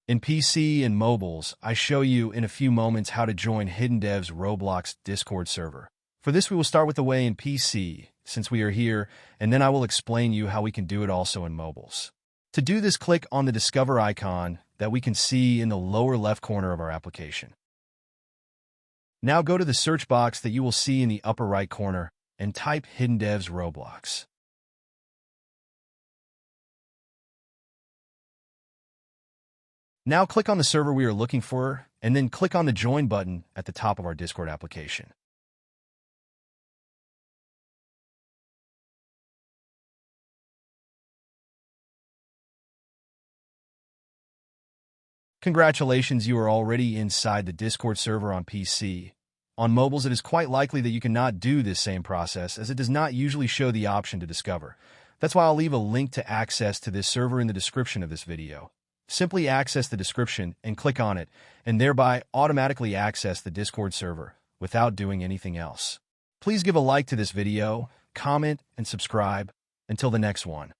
In PC and mobiles, I show you in a few moments how to join HIDDENDEVS Roblox Discord server. For this, we will start with the way in PC, since we are here, and then I will explain you how we can do it also in mobiles. To do this, click on the Discover icon that we can see in the lower left corner of our application. Now go to the search box that you will see in the upper right corner and type HIDDENDEVS Roblox. Now click on the server we are looking for, and then click on the Join button at the top of our Discord application. Congratulations, you are already inside the Discord server on PC. On mobiles, it is quite likely that you cannot do this same process, as it does not usually show the option to discover. That's why I'll leave a link to access to this server in the description of this video. Simply access the description and click on it, and thereby automatically access the Discord server without doing anything else. Please give a like to this video, comment, and subscribe. Until the next one.